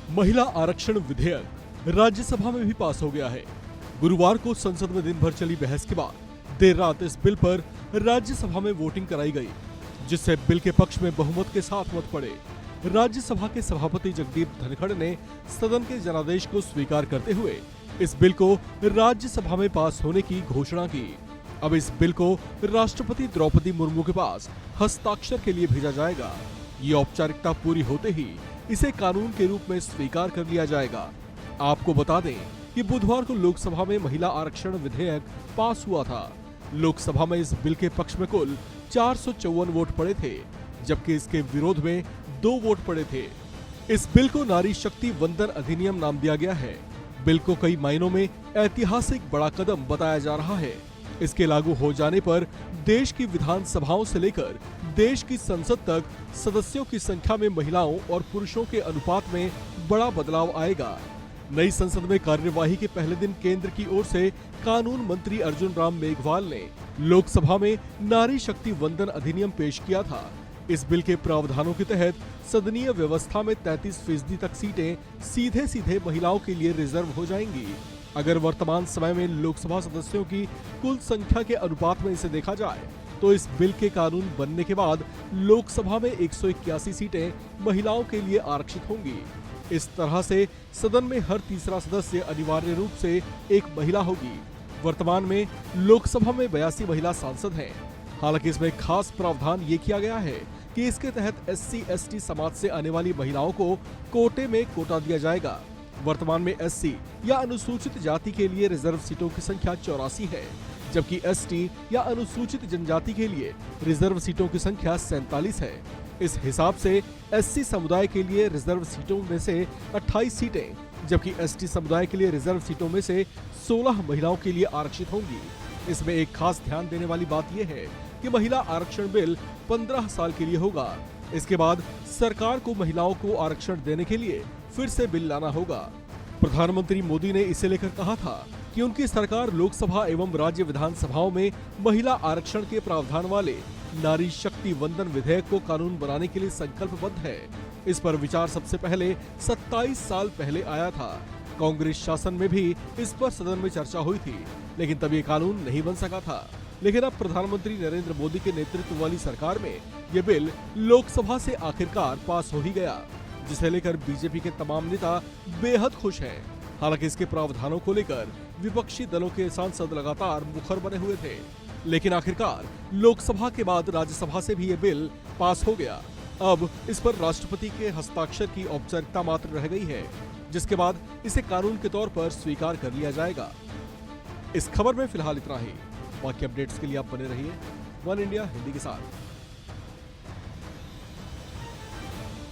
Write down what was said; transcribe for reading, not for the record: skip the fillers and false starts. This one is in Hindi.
महिला आरक्षण विधेयक राज्यसभा में भी पास हो गया है। गुरुवार को संसद में दिन भर चली बहस के बाद देर रात इस बिल पर राज्यसभा में वोटिंग कराई गई, जिससे बिल के पक्ष में बहुमत के साथ मत पड़े। राज्यसभा के सभापति जगदीप धनखड़ ने सदन के जनादेश को स्वीकार करते हुए इस बिल को राज्यसभा में पास होने की घोषणा की। अब इस बिल को राष्ट्रपति द्रौपदी मुर्मू के पास हस्ताक्षर के लिए भेजा जाएगा। ये औपचारिकता पूरी होते ही इसे कानून के रूप में स्वीकार कर लिया जाएगा। आपको बता दें कि बुधवार को लोकसभा में महिला आरक्षण विधेयक पास हुआ था। लोकसभा में इस बिल के पक्ष में कुल 454 वोट पड़े थे, जबकि इसके विरोध में 2 वोट पड़े थे। इस बिल को नारी शक्ति वंदन अधिनियम नाम दिया गया है। बिल को कई मायनों में ऐतिहासिक बड़ा कदम बताया जा रहा है। इसके लागू हो जाने पर देश की विधानसभाओं से लेकर देश की संसद तक सदस्यों की संख्या में महिलाओं और पुरुषों के अनुपात में बड़ा बदलाव आएगा। नई संसद में कार्यवाही के पहले दिन केंद्र की ओर से कानून मंत्री अर्जुन राम मेघवाल ने लोकसभा में नारी शक्ति वंदन अधिनियम पेश किया था। इस बिल के प्रावधानों के तहत सदनीय व्यवस्था में 33% तक सीटें सीधे सीधे महिलाओं के लिए रिजर्व हो जाएंगी। अगर वर्तमान समय में लोकसभा सदस्यों की कुल संख्या के अनुपात में इसे देखा जाए तो इस बिल के कानून बनने के बाद लोकसभा में 181 सीटें महिलाओं के लिए आरक्षित होंगी। इस तरह से सदन में हर तीसरा सदस्य अनिवार्य रूप से एक महिला होगी। वर्तमान में लोकसभा में 82 महिला सांसद हैं। हालांकि इसमें खास प्रावधान ये किया गया है कि इसके तहत SC/ST समाज से आने वाली महिलाओं को कोटे में कोटा दिया जाएगा। वर्तमान में SC या अनुसूचित जाति के लिए रिजर्व सीटों की संख्या 84 है, जबकि ST या अनुसूचित जनजाति के लिए रिजर्व सीटों की संख्या 47 है। इस हिसाब से SC समुदाय के लिए रिजर्व सीटों में से 28 सीटें, जबकि ST समुदाय के लिए रिजर्व सीटों में से 16 महिलाओं के लिए आरक्षित होंगी। इसमें एक खास ध्यान देने वाली बात यह है कि महिला आरक्षण बिल 15 साल के लिए होगा। इसके बाद सरकार को महिलाओं को आरक्षण देने के लिए फिर से बिल लाना होगा। प्रधानमंत्री मोदी ने इसे लेकर कहा था कि उनकी सरकार लोकसभा एवं राज्य विधानसभाओं में महिला आरक्षण के प्रावधान वाले नारी शक्ति वंदन विधेयक को कानून बनाने के लिए संकल्पबद्ध है। इस पर विचार सबसे पहले 27 साल पहले आया था। कांग्रेस शासन में भी इस पर सदन में चर्चा हुई थी, लेकिन तब ये कानून नहीं बन सका था। लेकिन अब प्रधानमंत्री नरेंद्र मोदी के नेतृत्व वाली सरकार में ये बिल लोकसभा से आखिरकार पास हो ही गया, जिसे लेकर बीजेपी के तमाम नेता बेहद खुश हैं। हालांकि इसके प्रावधानों को लेकर विपक्षी दलों के सांसद लगातार मुखर बने हुए थे, लेकिन आखिरकार लोकसभा के बाद राज्यसभा से भी ये बिल पास हो गया। अब इस पर राष्ट्रपति के हस्ताक्षर की औपचारिकता मात्र रह गई है, जिसके बाद इसे कानून के तौर पर स्वीकार कर लिया जाएगा। इस खबर में फिलहाल इतना ही। बाकी अपडेट्स के लिए आप बने रहिए वन इंडिया हिंदी के साथ।